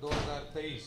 2023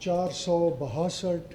462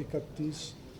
31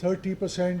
30%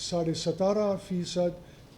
17.5%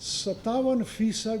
57%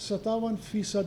57%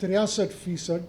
63%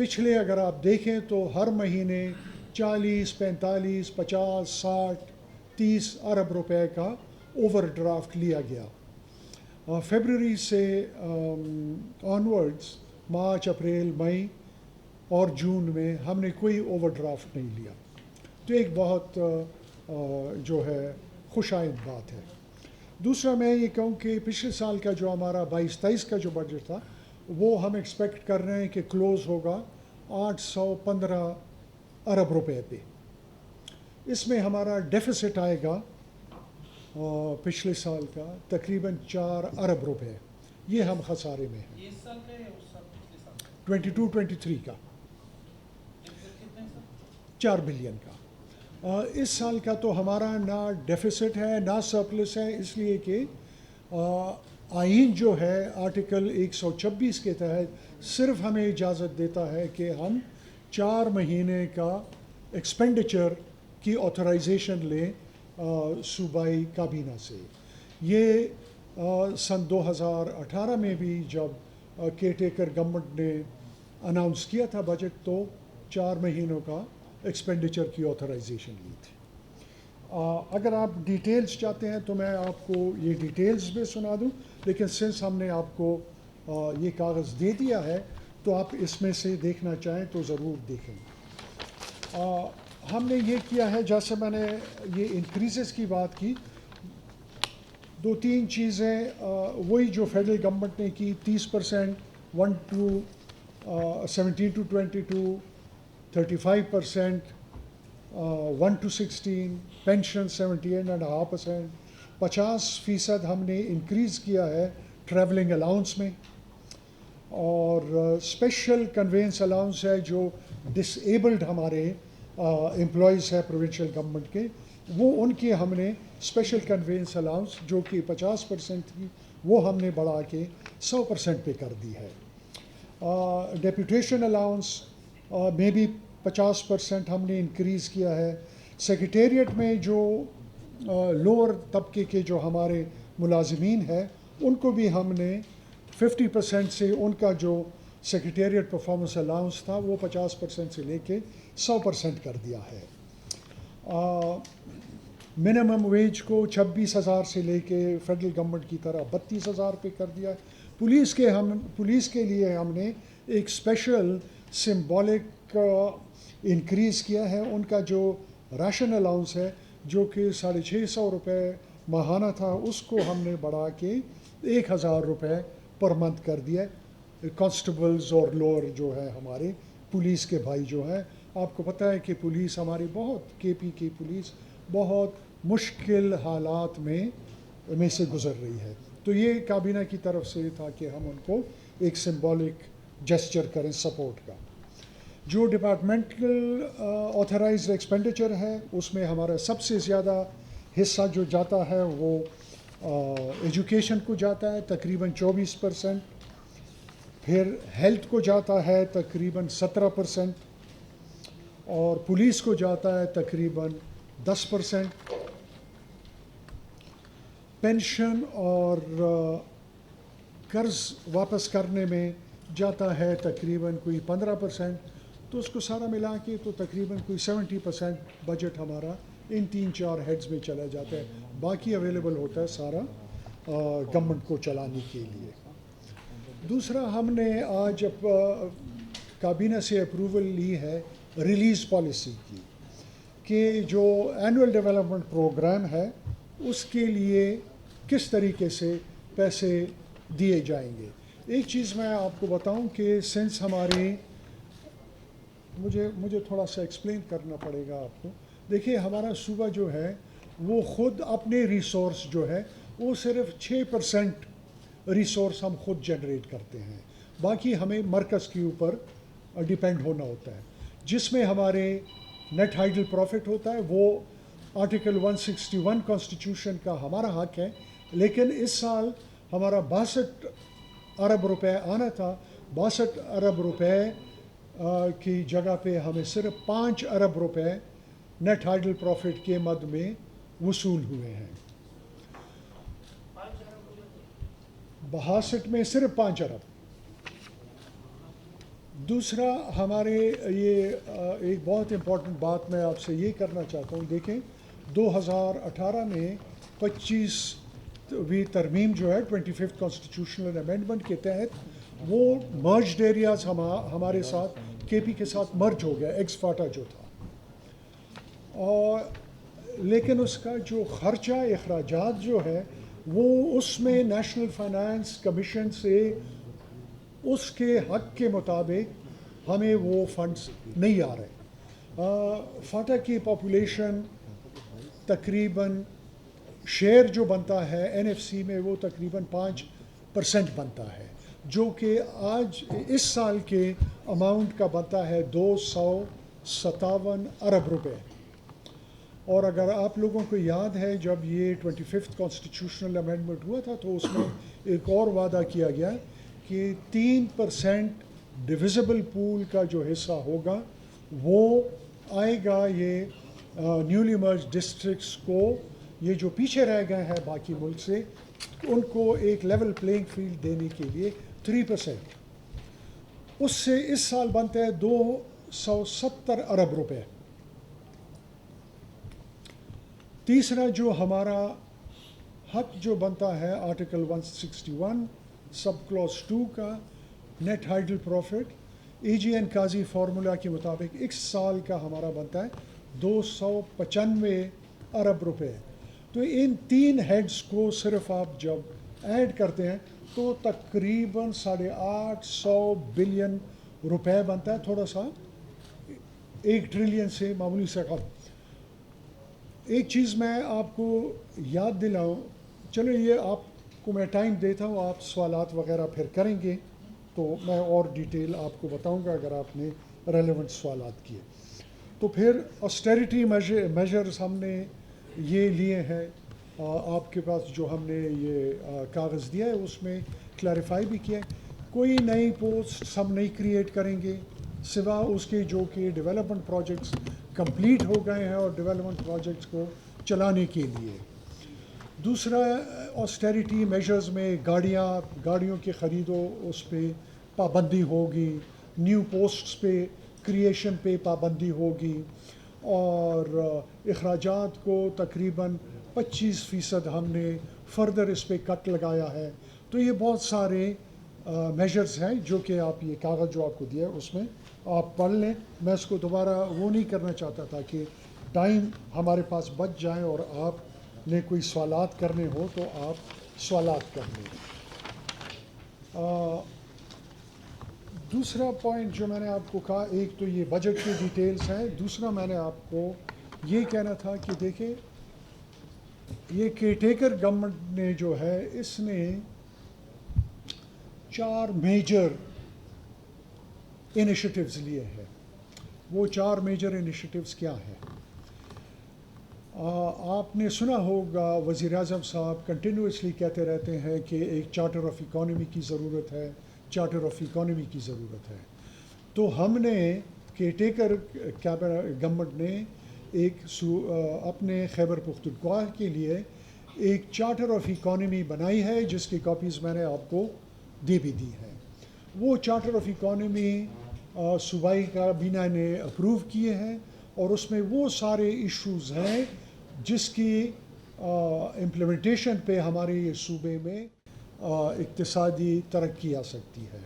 پچھلے اگر آپ دیکھیں تو ہر مہینے 40 45 50 60 30 ارب روپے کا اوور ڈرافٹ لیا گیا فیبرری سے آنورڈز مارچ اپریل مئی اور جون میں ہم نے کوئی اوور ڈرافٹ نہیں لیا تو ایک بہت جو ہے خوش آئند بات ہے دوسرا میں یہ کہوں کہ پچھلے سال کا جو ہمارا 22-23 کا جو بجٹ تھا وہ ہم ایکسپیکٹ کر رہے ہیں کہ کلوز ہوگا 815 ارب روپے پہ اس میں ہمارا ڈیفیسٹ آئے گا پچھلے سال کا تقریباً 4 ارب روپے یہ ہم خسارے میں ہیں اس سال کا یا اس سال پچھلے سال 22-23 کا کتنے سر 4 بلین کا اس سال کا تو ہمارا نہ ڈیفیسٹ ہے نہ سرپلس ہے اس لیے کہ آئین جو ہے آرٹیکل 126 کے تحت صرف ہمیں اجازت دیتا ہے کہ ہم 4 مہینے کا ایکسپینڈیچر کی آتھورائزیشن لیں صوبائی کابینہ سے یہ سن 2018 میں بھی جب کیئر ٹیکر گورنمنٹ نے اناؤنس کیا تھا بجٹ تو 4 مہینوں کا ایکسپینڈیچر کی آتھورائزیشن لی تھی اگر آپ ڈیٹیلز چاہتے ہیں تو میں آپ کو یہ ڈیٹیلز بھی سنا دوں لیکن سنس ہم نے آپ کو یہ کاغذ دے دیا ہے تو آپ اس میں سے دیکھنا چاہیں تو ضرور دیکھیں ہم نے یہ کیا ہے جیسے میں نے یہ انکریزز کی بات کی 2-3 چیزیں وہی جو فیڈرل گورنمنٹ نے کی 30% 1 to 17 to 22 35% 1 to 16 پینشن 78.5% 50% ہم نے انکریز کیا ہے ٹریولنگ الاؤنس میں اور اسپیشل کنوینس الاؤنس ہے جو ڈس ایبلڈ ہمارے امپلائیز ہے پروونشل گورنمنٹ کے وہ ان کے ہم نے اسپیشل کنوینس الاؤنس جو کہ 50% تھی وہ ہم نے بڑھا کے 100% پہ کر دی ہے ڈیپوٹیشن الاؤنس میں بھی 50% ہم نے انکریز کیا ہے سیکریٹریٹ میں جو لوور طبقے کے جو ہمارے ملازمین ہیں ان کو بھی ہم نے 50% سے ان کا جو سیکریٹریٹ پرفارمنس الاؤنس تھا وہ 50% سے لے کے 100% کر دیا ہے منیمم ویج کو 26,000 سے لے کے فیڈرل گورنمنٹ کی طرح 32,000 پہ کر دیا پولیس کے لیے ہم نے ایک اسپیشل سمبولک انکریز کیا ہے ان کا جو راشن الاؤنس ہے جو کہ 650 روپے ماہانہ تھا اس کو ہم نے بڑھا کے 1,000 روپے پر منتھ کر دیا کانسٹیبلز اور لوور جو ہے ہمارے پولیس کے بھائی جو ہیں آپ کو پتہ ہے کہ پولیس ہماری بہت کے پی کی پولیس بہت مشکل حالات میں سے گزر رہی ہے تو یہ کابینہ کی طرف سے تھا کہ ہم ان کو ایک سمبولک جسچر کریں سپورٹ کا جو ڈپارٹمنٹل آتھرائزڈ ایکسپینڈیچر ہے اس میں ہمارا سب سے زیادہ حصہ جو جاتا ہے وہ ایجوکیشن کو جاتا ہے تقریباً 24%، پھر ہیلتھ کو جاتا ہے تقریباً 17%، اور پولیس کو جاتا ہے تقریباً 10%، پینشن اور قرض واپس کرنے میں جاتا ہے تقریباً کوئی 15%، تو اس کو سارا ملا کے تو تقریباً کوئی 70% بجٹ ہمارا ان 3-4 ہیڈز میں چلا جاتا ہے، باقی اویلیبل ہوتا ہے سارا گورنمنٹ کو چلانے کے لیے۔ دوسرا ہم نے آج کابینہ سے اپروول لی ہے ریلیز پالیسی کی کہ جو اینول ڈیولپمنٹ پروگرام ہے اس کے لیے کس طریقے سے پیسے دیے جائیں گے۔ ایک چیز میں آپ کو بتاؤں کہ سنس ہماری مجھے تھوڑا سا ایکسپلین کرنا پڑے گا آپ کو۔ دیکھیے ہمارا صوبہ جو ہے وہ خود اپنے ریسورس جو ہے وہ صرف 6% ریسورس ہم خود جنریٹ کرتے ہیں، باقی ہمیں مرکز کے اوپر ڈیپینڈ ہونا ہوتا ہے، جس میں ہمارے نیٹ ہائیڈل پروفٹ ہوتا ہے وہ آرٹیکل 161 کانسٹیٹیوشن کا ہمارا حق ہے، لیکن اس سال ہمارا 62 ارب روپے آنا تھا، 62 ارب روپے کی جگہ پہ ہمیں صرف 5 ارب روپے نیٹ ہائیڈل پروفٹ کے مد میں وصول ہوئے ہیں۔ 62 میں صرف 5 ارب، دوسرا ہمارے یہ ایک بہت امپورٹنٹ بات میں آپ سے یہ کرنا چاہتا ہوں. دیکھیں 2018 میں 25ویں ترمیم جو ہے 25th کانسٹیٹیوشنل امینڈمنٹ کے تحت وہ مرجڈ ایریاز ہمارے ساتھ کے پی کے ساتھ مرج ہو گیا, ایکس فاٹا جو تھا. اور لیکن اس کا جو خرچہ اخراجات جو ہے وہ اس میں نیشنل فائنانس کمیشن سے اس کے حق کے مطابق ہمیں وہ فنڈز نہیں آ رہے. فاٹا کی پاپولیشن تقریباً شیئر جو بنتا ہے این ایف سی میں وہ تقریباً 5% بنتا ہے, جو کہ آج اس سال کے اماؤنٹ کا بنتا ہے 257 ارب روپے. اور اگر آپ لوگوں کو یاد ہے جب یہ 25th کانسٹیٹیوشنل امینڈمنٹ ہوا تھا تو اس میں ایک اور وعدہ کیا گیا کہ 3% ڈویزبل پول کا جو حصہ ہوگا وہ آئے گا یہ نیولی مرج ڈسٹرکٹس کو, یہ جو پیچھے رہ گئے ہیں باقی ملک سے, ان کو ایک لیول پلینگ فیلڈ دینے کے لیے 3%. اس سے اس سال بنتا ہے 270 ارب روپے. تیسرا جو ہمارا حق جو بنتا ہے آرٹیکل 161 سب کلوز 2 کا نیٹ ہائیڈل پروفٹ اے جی این قاضی فارمولا کے مطابق ایک سال کا ہمارا بنتا ہے 295 ارب روپے. تو ان 3 ہیڈز کو صرف آپ جب ایڈ کرتے ہیں تو تقریباً 850 بلین روپے بنتا ہے, تھوڑا سا 1 ٹریلین سے معمولی سے کم. ایک چیز میں آپ کو یاد دلاؤں, چلو یہ آپ کو میں ٹائم دیتا ہوں, آپ سوالات وغیرہ پھر کریں گے تو میں اور ڈیٹیل آپ کو بتاؤں گا اگر آپ نے ریلیونٹ سوالات کیے. تو پھر آسٹیریٹی میجرز ہم نے یہ لیے ہیں, آپ کے پاس جو ہم نے یہ کاغذ دیا ہے اس میں کلیریفائی بھی کیا ہے. کوئی نئی پوسٹ ہم نہیں کریٹ کریں گے سوا اس کے جو کہ ڈیولپمنٹ پروجیکٹس کمپلیٹ ہو گئے ہیں اور ڈیولپمنٹ پروجیکٹس کو چلانے کے لیے. دوسرا آسٹیریٹی میجرز میں گاڑیوں کے خرید و اس پہ پابندی ہوگی, نیو پوسٹس پہ کریشن پہ پابندی ہوگی, اور اخراجات کو تقریباً 25% ہم نے فردر اس پہ کٹ لگایا ہے. تو یہ بہت سارے میجرز ہیں جو کہ آپ یہ کاغذ جو آپ کو دیا ہے اس میں آپ پڑھ لیں. میں اس کو دوبارہ وہ نہیں کرنا چاہتا تھا کہ ٹائم ہمارے پاس بچ جائیں اور آپ نے کوئی سوالات کرنے ہو تو آپ سوالات کر لیں. دوسرا پوائنٹ جو میں نے آپ کو کہا, ایک تو یہ بجٹ کی ڈیٹیلز ہیں, دوسرا میں نے آپ کو یہ کہنا تھا کہ دیکھیں یہ کیئرٹیکر گورنمنٹ نے جو ہے اس نے 4 میجر انیشیٹیوز لیے ہیں. وہ 4 میجر انیشیٹیوز کیا ہیں؟ آپ نے سنا ہوگا وزیر اعظم صاحب کنٹینیوسلی کہتے رہتے ہیں کہ ایک چارٹر آف اکانومی کی ضرورت ہے, چارٹر آف اکانومی کی ضرورت ہے. تو ہم نے کیئرٹیکر گورنمنٹ نے ایک اپنے خیبر پختونخوا کے لیے ایک چارٹر آف اکانومی بنائی ہے جس کی کاپیز میں نے آپ کو دے بھی دی ہے. وہ چارٹر آف اکانومی صوبائی کابینہ نے اپروو کیے ہیں اور اس میں وہ سارے ایشوز ہیں جس کی امپلیمنٹیشن پہ ہمارے یہ صوبے میں اقتصادی ترقی آ سکتی ہے.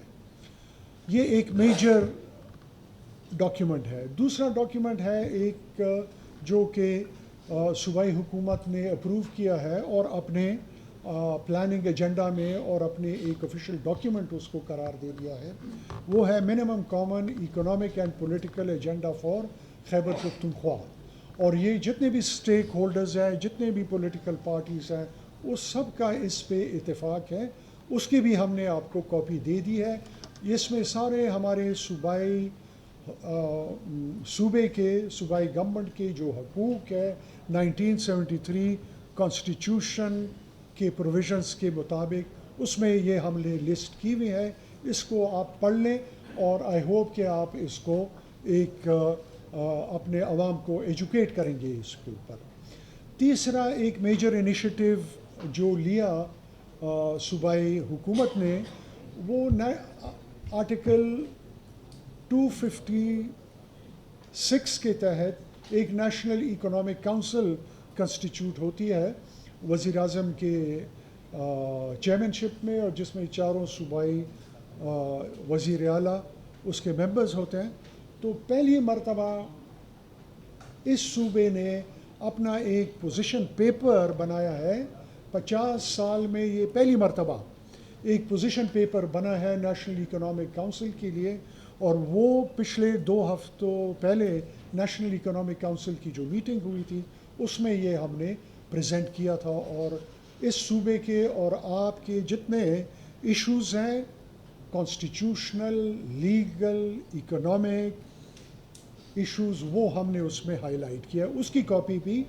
یہ ایک میجر ڈاکیومنٹ ہے. دوسرا ڈاکیومنٹ ہے ایک جو کہ صوبائی حکومت نے اپروو کیا ہے اور اپنے پلاننگ ایجنڈا میں اور اپنے ایک آفیشیل ڈاکیومنٹ اس کو قرار دے دیا ہے. وہ ہے minimum common economic and political agenda for Khyber Pakhtunkhwa. اور یہ جتنے بھی اسٹیک ہولڈرز ہیں, جتنے بھی پولیٹیکل پارٹیز ہیں, اس سب کا اس پہ اتفاق ہے. اس کی بھی ہم نے آپ کو کاپی دے دی ہے. اس میں سارے ہمارے صوبے کے صوبائی گورنمنٹ کے جو حقوق ہے 1973 کانسٹیٹیوشن کے پروویژنس کے مطابق اس میں یہ ہم نے لسٹ کی ہوئی ہے. اس کو آپ پڑھ لیں اور آئی ہوپ کہ آپ اس کو ایک اپنے عوام کو ایجوکیٹ کریں گے اس کے اوپر. تیسرا ایک میجر انیشیٹیو جو لیا صوبائی حکومت نے وہ آرٹیکل 256 کے تحت ایک نیشنل اکنامک کونسل کنسٹیچیوٹ ہوتی ہے وزیر اعظم کے چیئرمین شپ میں، اور جس میں چاروں صوبائی وزیر اعلیٰ اس کے ممبرز ہوتے ہیں. تو پہلی مرتبہ اس صوبے نے اپنا ایک پوزیشن پیپر بنایا ہے. 50 سال میں یہ پہلی مرتبہ ایک پوزیشن پیپر بنا ہے نیشنل اکنامک کونسل کے لیے، اور وہ پچھلے 2 ہفتوں پہلے نیشنل اکنامک کونسل کی جو میٹنگ ہوئی تھی اس میں یہ ہم نے پریزنٹ کیا تھا. اور اس صوبے کے اور آپ کے جتنے ایشوز ہیں، کانسٹیٹیوشنل، لیگل، اکنامک ایشوز، وہ ہم نے اس میں ہائی لائٹ کیا. اس کی کاپی بھی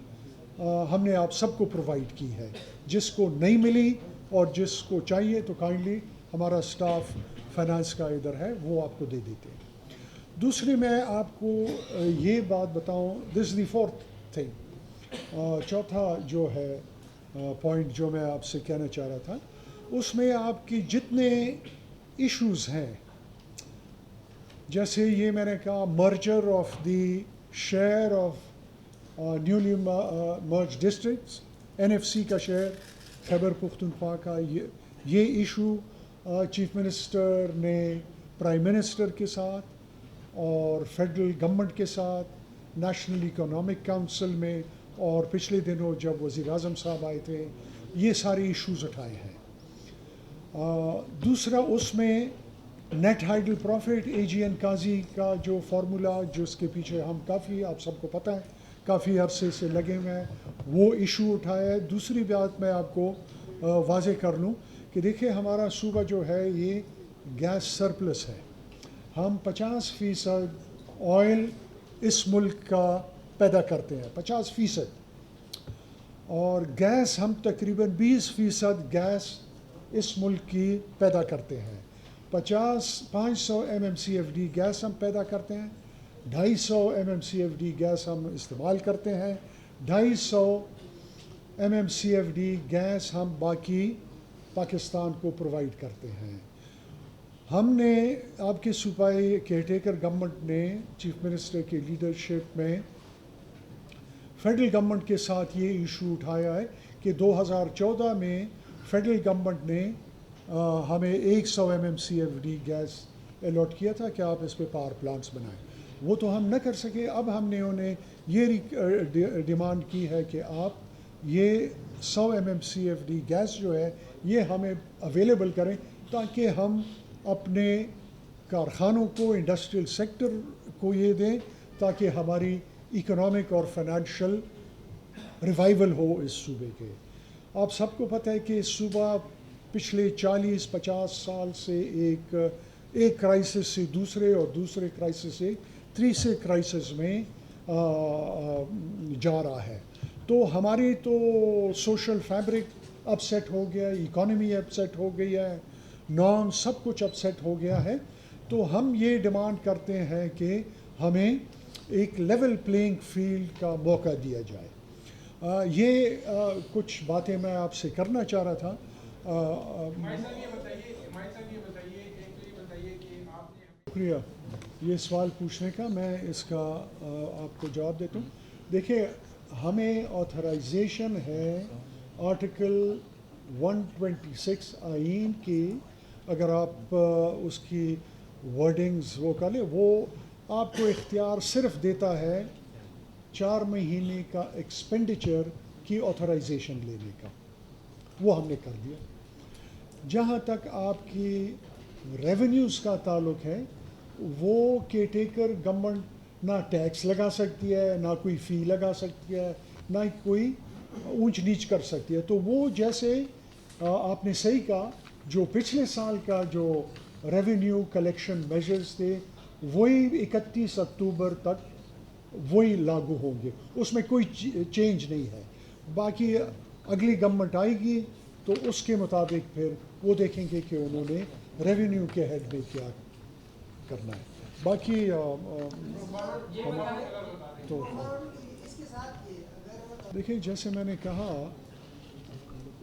ہم نے آپ سب کو پرووائڈ کی ہے. جس کو نہیں ملی اور جس کو چاہیے تو کائنڈلی ہمارا اسٹاف فائنانس کا ادھر ہے، وہ آپ کو دے دیتے ہیں. دوسری میں آپ کو یہ بات بتاؤں، دس دی 4th تھنگ. چوتھا جو ہے پوائنٹ جو میں آپ سے کہنا چاہ رہا تھا، اس میں آپ کی جتنے ایشوز ہیں، جیسے یہ میں نے کہا merger of the share of newly merge districts, NFC کا شیئر خیبر پختونخوا کا، یہ ایشو چیف منسٹر نے پرائم منسٹر کے ساتھ اور فیڈرل گورنمنٹ کے ساتھ نیشنل اکنامک کونسل میں، اور پچھلے دنوں جب وزیر اعظم صاحب آئے تھے، یہ سارے ایشوز اٹھائے ہیں. دوسرا اس میں نیٹ ہائیڈل پروفٹ AGN قاضی کا جو فارمولا، جس کے پیچھے ہم کافی، آپ سب کو پتہ ہے، کافی عرصے سے لگے ہوئے ہیں، وہ ایشو اٹھایا ہے. دوسری بات میں آپ کو واضح کر لوں کہ دیکھیں ہمارا صوبہ جو ہے یہ گیس سرپلس ہے. ہم 50% آئل اس ملک کا پیدا کرتے ہیں، 50%، اور گیس ہم تقریباً 20% گیس اس ملک کی پیدا کرتے ہیں. 500 MMCFD گیس ہم پیدا کرتے ہیں، 250 MMCFD گیس ہم استعمال کرتے ہیں، 250 MMCFD گیس ہم باقی پاکستان کو پرووائڈ کرتے ہیں. ہم نے آپ کے صوبائی کیئرٹیکر گورنمنٹ نے چیف منسٹر کے لیڈرشپ میں فیڈرل گورنمنٹ کے ساتھ یہ ایشو اٹھایا ہے کہ 2014 میں فیڈرل گورنمنٹ نے ہمیں 100 MMCFD گیس الاٹ کیا تھا کہ آپ اس پہ پاور پلانٹس بنائیں. وہ تو ہم نہ کر سکے. اب ہم نے انہیں یہ ڈیمانڈ کی ہے کہ آپ یہ 100 MMCFD گیس جو ہے یہ ہمیں اویلیبل کریں، تاکہ ہم اپنے کارخانوں کو، انڈسٹریل سیکٹر کو یہ دیں، تاکہ ہماری اکنامک اور فائنینشیل ریوائول ہو اس صوبے کے. آپ سب کو پتہ ہے کہ اس صوبہ پچھلے 40-50 سال سے ایک کرائسس سے دوسرے، اور دوسرے کرائسس سے تیسرے کرائسس میں جا رہا ہے. تو ہماری تو سوشل فیبرک اپ سیٹ ہو گیا، اکانومی اپ سیٹ ہو گئی ہے، نام سب کچھ اپ سیٹ ہو گیا ہے. تو ہم یہ ڈیمانڈ کرتے ہیں کہ ہمیں ایک لیول پلینگ فیلڈ کا موقع دیا جائے. یہ کچھ باتیں میں آپ سے کرنا چاہ رہا تھا. شکریہ یہ سوال پوچھنے کا. میں اس کا آپ کو جواب دیتا ہوں. دیکھیں، ہمیں آتھرائزیشن ہے آرٹیکل 126 آئین کی. اگر آپ اس کی ورڈنگز وہ کر لیں، وہ آپ کو اختیار صرف دیتا ہے 4 مہینے کا ایکسپینڈیچر کی آتھرائزیشن لینے کا. وہ ہم نے کر دیا. جہاں تک آپ کی ریونیوز کا تعلق ہے، وہ کیئرٹیکر گورنمنٹ نہ ٹیکس لگا سکتی ہے، نہ کوئی فی لگا سکتی ہے، نہ کوئی اونچ نیچ کر سکتی ہے. تو وہ جیسے آپ نے صحیح کہا، جو پچھلے سال کا جو ریونیو کلیکشن میجرز تھے وہی 31 اکتوبر تک وہی لاگو ہوں گے. اس میں کوئی چینج نہیں ہے. باقی اگلی گورنمنٹ آئے گی تو اس کے مطابق پھر وہ دیکھیں گے کہ انہوں نے ریونیو کے ہیڈ میں کیا کرنا ہے. باقی تو دیکھیں، جیسے میں نے کہا،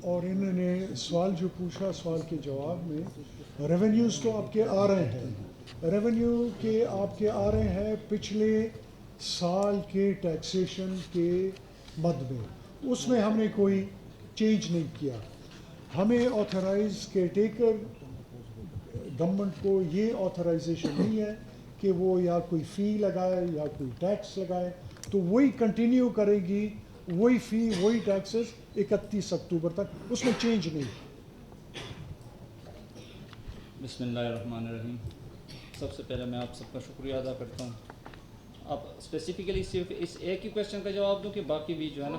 اور انہوں نے سوال جو پوچھا، سوال کے جواب میں ریونیوز تو آپ کے آ رہے ہیں. ریونیو کے آپ کے آ رہے ہیں پچھلے سال کے ٹیکسیشن کے مد میں، اس میں ہم نے کوئی چینج نہیں کیا. ہمیں آتھرائز کے ٹیکر گورنمنٹ کو یہ آتھرائزیشن نہیں ہے کہ وہ یا کوئی فی لگائے یا کوئی ٹیکس لگائے، تو وہی کنٹینیو کرے گی، وہی فی وہی ٹیکسز 31 اکتوبر تک، اس میں چینج نہیں. بسم اللہ الرحمن الرحیم. سب سے پہلے میں آپ سب کا شکریہ ادا کرتا ہوں. اب اسپیسیفکلی صرف اس ایک ہی کویشچن کا جواب دوں کہ باقی بھی جو ہے نا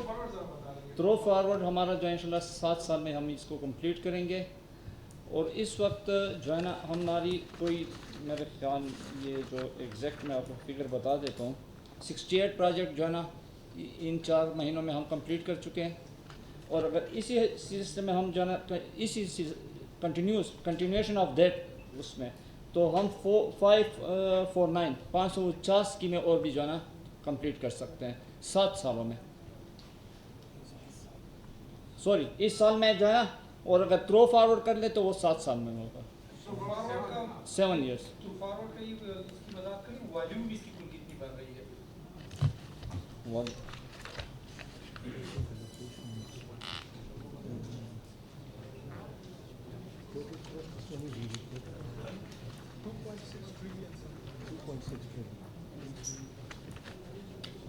تھرو فارورڈ ہمارا جو ہے انشاءاللہ 7 سال میں ہم اس کو کمپلیٹ کریں گے. اور اس وقت جو ہے نا ہماری کوئی میرے خیال یہ جو ایگزیکٹ میں آپ کو فگر بتا دیتا ہوں، 68 پروجیکٹ جو ہے نا ان 4 مہینوں میں ہم کمپلیٹ کر چکے ہیں. اور اگر اسی سسٹم میں ہم جو ہے نا اسی کنٹینیوشن آف دیٹ اس میں تو ہم 549 اسکیمیں اور بھی جو ہے نا کمپلیٹ کر سکتے ہیں 7 سالوں میں. سوری اس سال میں جو ہے نا، اور اگر تھرو فارورڈ کر لیں تو وہ 7 سال میں ہوگا. 7 ایئرس. تو فارورڈ کا یہ اس کی وضاحت کریں، والیوم بھی اس کی کل کتنی بن رہی ہے؟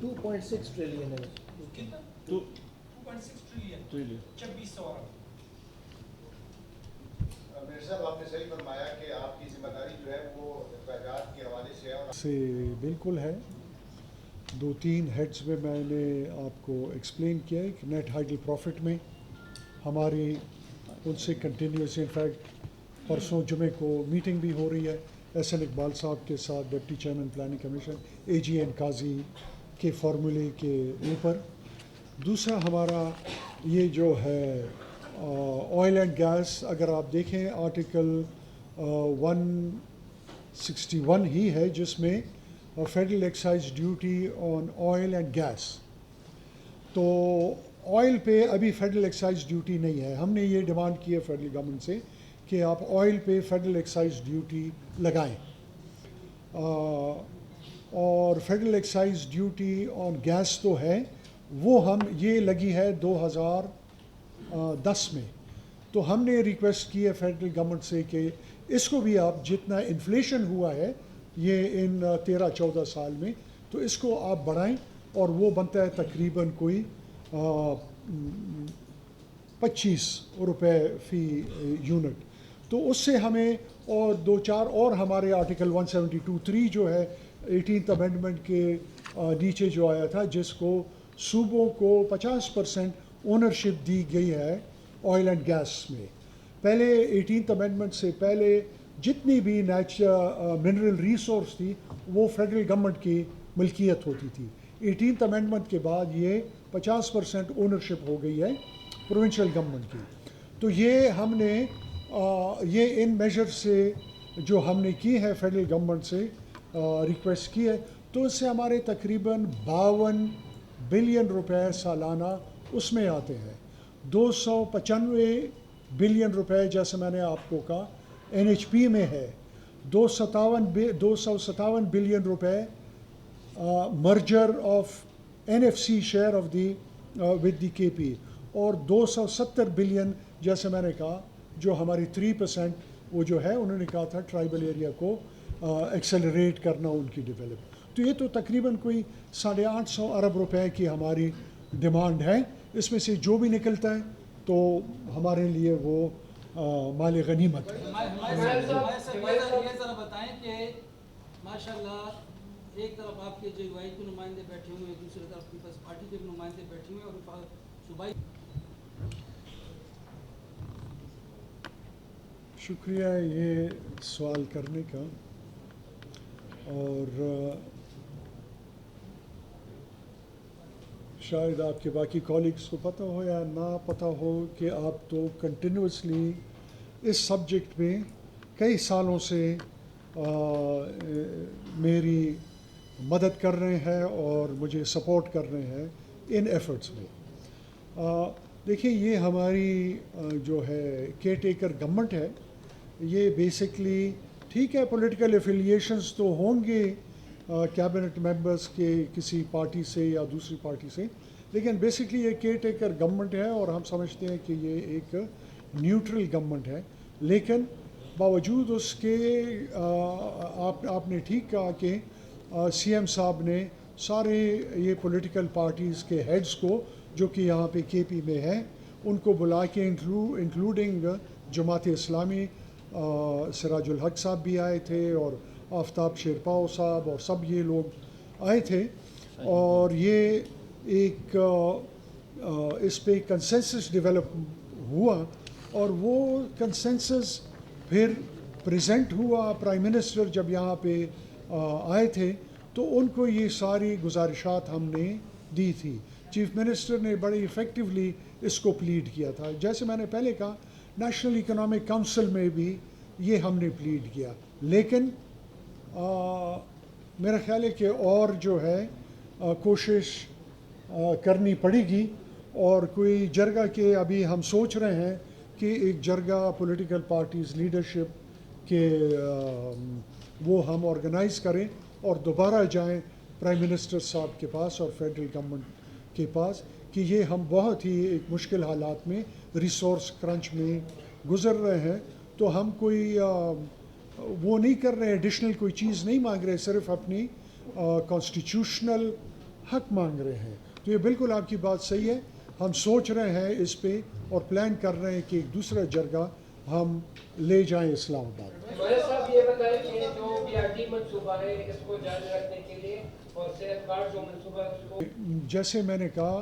$2.6 ٹریلین ہے. کتنا؟ 2.6 ٹریلین، 2600 ارب. میر صاحب آپ نے صحیح فرمایا کہ آپ کی ذمہ داری جو ہے وہ اخراجات کے حوالے سے ہے اور سے بالکل ہے. 2-3 ہیڈز میں نے آپ کو ایکسپلین کیا ہے کہ نیٹ ہائیڈل پروفٹ میں ہماری ان سے کنٹینیوس، انفیکٹ پرسوں جمعے کو میٹنگ بھی ہو رہی ہے ایس این اقبال صاحب کے ساتھ، ڈپٹی چیئرمین پلاننگ کمیشن، اے جی این قاضی کے فارمولے کے اوپر. دوسرا ہمارا یہ جو ہے آئل اینڈ گیس، اگر آپ دیکھیں آرٹیکل 161 ہی ہے جس میں federal excise duty on oil and gas. تو آئل پہ ابھی فیڈرل ایکسائز ڈیوٹی نہیں ہے. ہم نے یہ ڈیمانڈ کی ہے فیڈرل گورنمنٹ سے کہ آپ آئل پہ فیڈرل ایکسائز ڈیوٹی لگائیں. اور federal excise duty on gas تو ہے، وہ ہم یہ لگی ہے 2010 میں. تو ہم نے ریکویسٹ کی ہے فیڈرل گورنمنٹ سے کہ اس کو بھی آپ جتنا انفلیشن ہوا ہے یہ ان 13-14 سال میں، تو اس کو آپ بڑھائیں. اور وہ بنتا ہے تقریباً کوئی 25 روپے فی یونٹ. تو اس سے ہمیں اور 2-4 اور ہمارے آرٹیکل 172(3) جو ہے 18th امینڈمنٹ کے نیچے جو آیا تھا، جس کو صوبوں کو 50% اونرشپ دی گئی ہے آئل اینڈ گیس میں. پہلے 18th امینڈمنٹ سے پہلے جتنی بھی منرل ریسورس تھی وہ فیڈرل گورنمنٹ کی ملکیت ہوتی تھی. 18th امینڈمنٹ کے بعد یہ 50% اونرشپ ہو گئی ہے پروونشل گورنمنٹ کی. تو یہ ہم نے یہ ان میجر سے جو ہم نے کی ہے فیڈرل گورنمنٹ سے ریکویسٹ کی ہے، تو اس سے ہمارے تقریباً 52 بلین روپے سالانہ اس میں آتے ہیں. 295 بلین روپے جیسے میں نے آپ کو کہا این ایچ پی میں ہے. 257 بلین روپے merger of N F C share of the with the K P, اور 270 بلین جیسے میں نے کہا جو ہماری 3% وہ جو ہے انہوں نے کہا تھا ٹرائبل ایریا کو ایکسلریٹ کرنا ان کی ڈیولپ. تو یہ تو تقریباً کوئی 850 ارب روپے کی ہماری ڈیمانڈ ہے. اس میں سے جو بھی نکلتا ہے تو ہمارے لیے وہ مال غنیمت ہے. یہ ذرا بتائیں کہ ماشاءاللہ ایک طرف آپ کے جو وائی کے نمائندے بیٹھے ہوئے ہیں، دوسری طرف پیپلز پارٹی کے نمائندے بیٹھے ہوئے ہیں، اور صوبائی. شکریہ یہ سوال کرنے کا. اور شاید آپ کے باقی کالیگس کو پتہ ہو یا نہ پتہ ہو کہ آپ تو کنٹینیوسلی اس سبجیکٹ میں کئی سالوں سے میری مدد کر رہے ہیں اور مجھے سپورٹ کر رہے ہیں ان ایفرٹس میں. دیکھیں یہ ہماری جو ہے کیئر ٹیکر گورنمنٹ ہے، یہ بیسکلی ٹھیک ہے پولیٹیکل ایفیلیشنز تو ہوں گے کیبنٹ ممبرس کے کسی پارٹی سے یا دوسری پارٹی سے، لیکن بیسکلی یہ کیئر ٹیکر گورنمنٹ ہے اور ہم سمجھتے ہیں کہ یہ ایک نیوٹرل گورنمنٹ ہے. لیکن باوجود اس کے آپ نے ٹھیک کہا کہ سی ایم صاحب نے سارے یہ پولیٹیکل پارٹیز کے ہیڈز کو جو کہ یہاں پہ کے پی میں ہیں ان کو بلا کے انکلوڈنگ جماعت اسلامی، سراج الحق صاحب بھی آئے تھے اور آفتاب شیرپاؤ صاحب اور سب یہ لوگ آئے تھے، اور یہ ایک اس پہ کنسنسس ڈیولپ ہوا اور وہ کنسنسس پھر پریزنٹ ہوا. پرائم منسٹر جب یہاں پہ آئے تھے تو ان کو یہ ساری گزارشات ہم نے دی تھی. چیف منسٹر نے بڑی ایفیکٹولی اس کو پلیڈ کیا تھا. جیسے میں نے پہلے کہا نیشنل اکنامک کونسل میں بھی یہ ہم نے پلیڈ کیا، لیکن میرا خیال ہے کہ اور جو ہے کوشش کرنی پڑے گی، اور کوئی جرگہ کے ابھی ہم سوچ رہے ہیں کہ ایک جرگہ پولیٹیکل پارٹیز لیڈرشپ کے وہ ہم آرگنائز کریں اور دوبارہ جائیں پرائم منسٹر صاحب کے پاس اور فیڈرل گورنمنٹ کے پاس کہ یہ ہم بہت ہی ایک مشکل حالات میں ریسورس کرنچ میں گزر رہے ہیں، تو ہم کوئی وہ نہیں کر رہے، ایڈیشنل کوئی چیز نہیں مانگ رہے، صرف اپنی کانسٹیٹیوشنل حق مانگ رہے ہیں. تو یہ بالکل آپ کی بات صحیح ہے. ہم سوچ رہے ہیں اس پہ اور پلان کر رہے ہیں کہ ایک دوسرا جرگہ ہم لے جائیں اسلام آباد. صاحب یہ بتائیں کہ جو بی آر ٹی منصوبہ ہے اس کو جاری رکھنے کے لیے اور صحت کارڈ جو منصوبہ ہے اس کو، جیسے میں نے کہا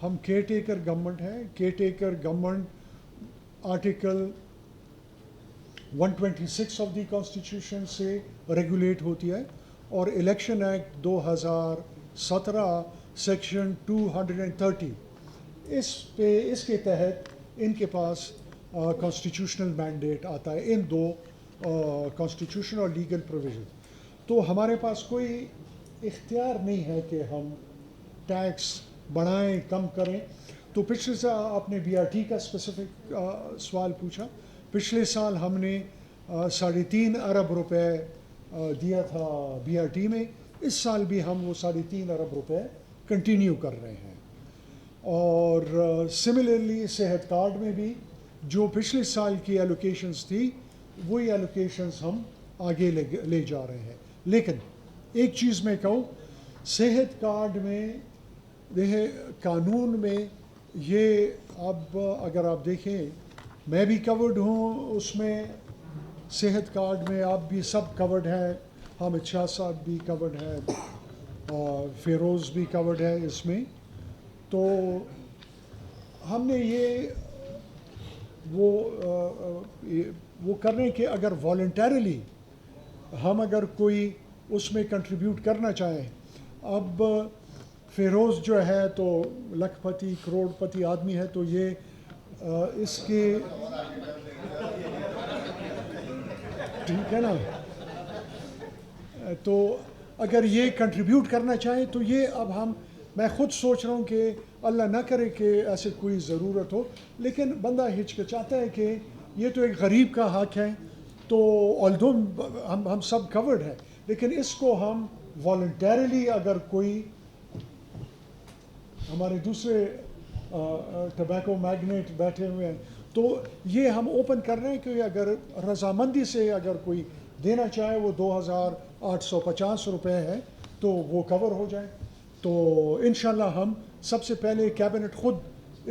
ہم کیئر ٹیکر گورنمنٹ ہے. Care taker government article 126 of the constitution سے ریگولیٹ ہوتی ہے، اور الیکشن ایکٹ 2017 سیکشن 230 اس کے تحت ان کے پاس کانسٹیٹیوشنل مینڈیٹ آتا ہے، ان دو کانسٹیٹیوشن اور لیگل پروویژن. تو ہمارے پاس کوئی اختیار نہیں ہے کہ ہم ٹیکس بڑھائیں کم کریں. تو پچھلے سال آپ نے بی آر ٹی کا اسپیسیفک سوال پوچھا. پچھلے سال ہم نے 3.5 ارب روپے دیا تھا بی آر ٹی میں. اس سال بھی ہم وہ 3.5 ارب روپے کنٹینیو کر رہے ہیں. اور سملرلی صحت کارڈ میں بھی جو پچھلے سال کی ایلوکیشنز تھی وہی ایلوکیشنز ہم آگے لے جا رہے ہیں. لیکن ایک چیز میں کہوں، صحت کارڈ میں دیکھیں قانون میں یہ اب اگر آپ دیکھیں میں بھی کورڈ ہوں اس میں، صحت کارڈ میں آپ بھی سب کورڈ ہیں، حامد شاہ صاحب بھی کورڈ ہے، فیروز بھی کورڈ ہے اس میں. تو ہم نے یہ وہ کر رہے ہیں کہ اگر والنٹیرلی ہم اگر کوئی اس میں کنٹریبیوٹ کرنا چاہیں. اب فیروز جو ہے تو لکھ پتی کروڑ پتی آدمی ہے، تو یہ اس کے ٹھیک ہے نا، تو اگر یہ کنٹریبیوٹ کرنا چاہیں تو یہ اب میں خود سوچ رہا ہوں کہ اللہ نہ کرے کہ ایسے کوئی ضرورت ہو، لیکن بندہ ہچکچاتا ہے کہ یہ تو ایک غریب کا حق ہے. تو آلدو ہم سب کورڈ ہیں، لیکن اس کو ہم والنٹیرلی اگر کوئی ہمارے دوسرے ٹبیکو میگنیٹ بیٹھے ہوئے ہیں تو یہ ہم اوپن کر رہے ہیں کہ اگر رضامندی سے اگر کوئی دینا چاہے وہ 2,850 روپے ہے تو وہ کور ہو جائے. تو انشاءاللہ ہم سب سے پہلے کیبنٹ خود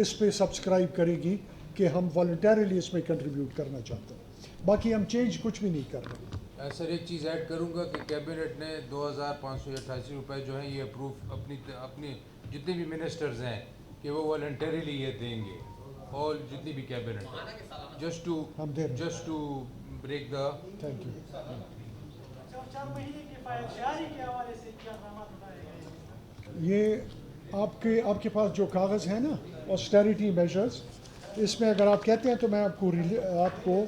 اس پہ سبسکرائب کرے گی کہ ہم والنٹیرلی اس میں کنٹریبیوٹ کرنا چاہتے ہیں. باقی ہم چینج کچھ بھی نہیں کر رہے. سر ایک چیز ایڈ کروں گا کہ کیبنٹ نے 2,588 روپے جو ہیں یہ اپروو اپنی جتنے بھی منسٹرز ہیں کہ وہ والنٹریلی یہ دیں گے، اور جتنی بھی cabinet just to break the. Thank you. 4 مہینے کی فائداری کے حوالے سے کیا اقدامات اٹھائے گئے؟ یہ آپ کے پاس جو کاغذ ہیں نا آسٹیریٹی میجرز، اس میں اگر آپ کہتے ہیں تو میں آپ کو